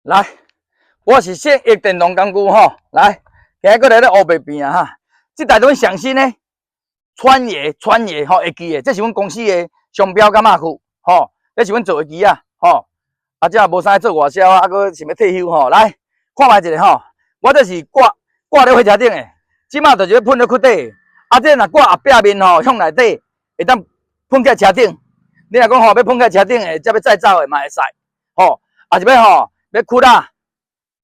来，我是现役电动工具吼，来，今日来咧湖北边啊哈，这台阮上新诶，川野吼会记诶，这是阮公司诶商标甲马具吼，这是阮做诶机啊吼，啊这也无啥做外销啊，搁想要退休吼，来看卖一下吼，我这是挂咧火车顶诶，即马就是要喷咧躯底，啊这若挂后壁面吼向内底，会当喷起车顶，你若讲吼要喷起车顶诶，才要再走诶嘛会使吼，啊是要吼。要窟啊、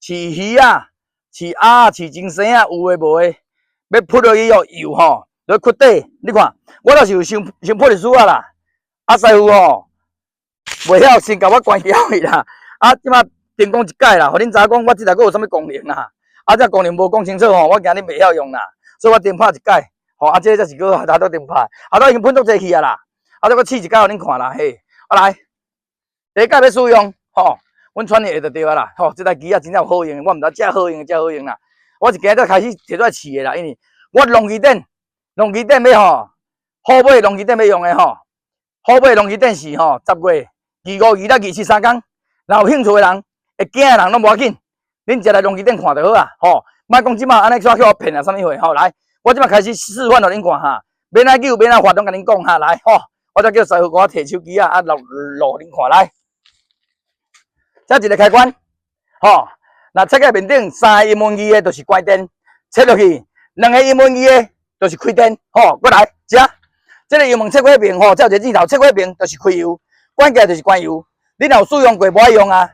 饲鱼啊、饲鸭啊、饲金生啊，有诶无诶，要扑落去油吼，落窟底。你看，我倒是有先扑入水啊啦。啊，师傅吼，袂晓先甲我关掉去啦。啊，即马电工一改啦，互恁知影讲我即台阁有啥物功能啦。啊，这功能无讲清楚吼，我惊恁袂晓用啦，所以我电拍一改。吼，啊，这才是阁下倒电拍，下倒已经喷足济去啊啦。啊，再阁试一改互恁看啦，嘿。啊来，第一改要使用吼。阮穿的就对啊啦，吼，这台机啊真正有好用，我毋知遮好用遮好用啦。我是今日开始摕出来试的啦，因为我龙机顶要吼，好买龙机顶要用的吼，好买龙机顶是吼10月25、26、27、3天，若有兴趣的人，会惊的人拢无要紧，恁一来龙机顶看就好啊，吼，莫讲即马安尼煞叫我骗啊，啥物货吼，来，我即马开始示范互恁看哈，免哪救免哪发动甲恁讲哈，来吼，我再叫师傅给我摕手机啊，录恁看来。这一个开关，吼，那切个面顶3个英文字的，就是关电；切落去2个英文字的，就是开电。吼，过来，这个油门切过面，吼，这一个镜头切过面，就是开油；关起来就是关油。你若有使用过无爱用啊，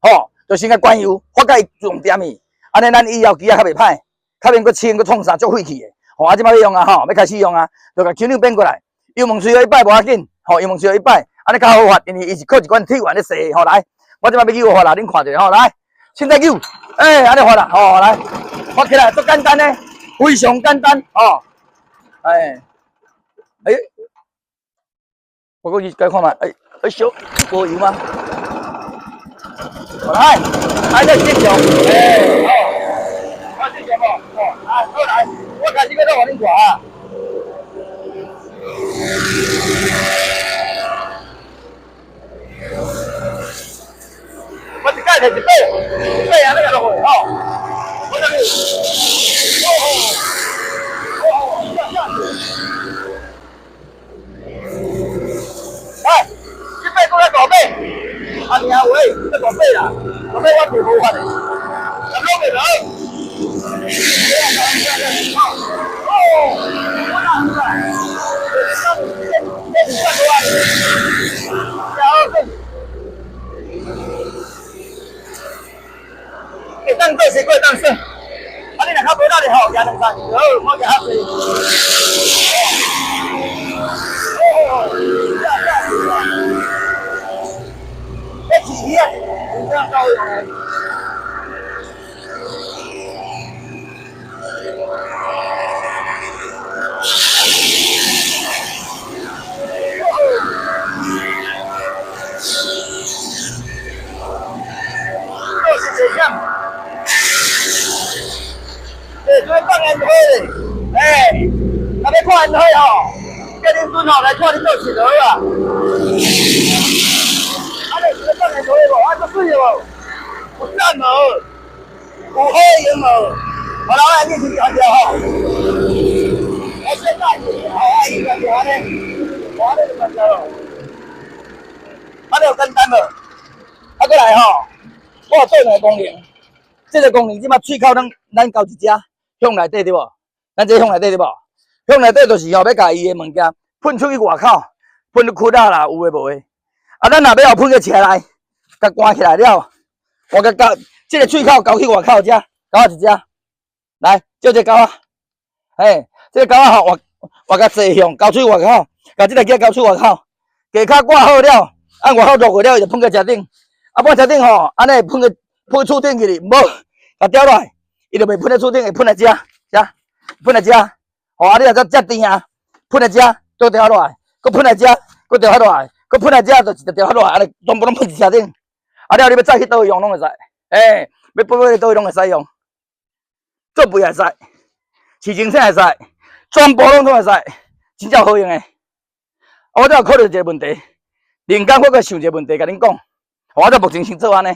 吼，就先甲关油，发甲伊重点去。安尼咱以后机啊较袂歹，较免搁清搁创啥足废气的。吼，啊，即摆要用啊，吼，要开始用啊，就甲旋钮变过来。油门随后一摆无要紧，吼，油门随后一摆，安尼较好发，因为伊是靠一管铁环咧洗，吼，来。我即摆要救发啦，恁看者吼，来，现在救，安尼发啦，吼，来，发起来足简单嘞，非常简单，吼，我过去改看嘛，小，无油吗？来，安尼正常，好，正常无，来，好来，我开始搁倒互恁看啊。我一改摕一背安尼个落去吼，我这里，来，这背过来大背，啊尔喂，这大背啦，大背我袂无法的，啊拢袂落，我哪出来？这多啊，会当做是过当算，啊！你若较无力的吼，行2站，好，我行较济。这饲鱼啊，真正够用的。就是这样。做放烟火嘞，若要看烟火吼，叫恁孙吼来看恁做佚佗啊。啊，你是要放烟火无？啊，足水无？有赞无？有好用无？好啦，我来你去调调吼。我现在好啊，伊调调安尼，我安尼就调调咯。啊，你有简单无？啊，过来吼，我有做2个功能。这个功能即马喙口咱交一只。向内底对无？咱这向内底对无？向内底就是吼要甲伊的物件喷出去外口，喷入窟仔啦，有诶无诶？啊，咱若要后喷去车内，甲关起来了，我甲这个喙口交去外口遮，交一只，来，叫这狗啊，这个狗啊吼，我甲坐向交出外口，甲这个机交出外口，架脚挂好了，按外口落过了，伊就喷去车顶，啊，喷车顶吼，安尼喷厝顶去哩，无甲掉落来。伊就袂喷在厝顶，会喷来遮，喷来遮。吼，啊，你若遮甜啊，喷来遮，都掉落来，佮喷来遮，佮掉落来，佮喷来遮，就一直掉落来，安尼全部拢喷伫车顶。啊，了你要再去倒位用拢会使，要倒位拢会使用，做肥会使，饲精生会使，全部拢会使，真正好用诶。我才有考虑一个问题，另间我阁想一个问题，甲恁讲，我才目前先做安尼。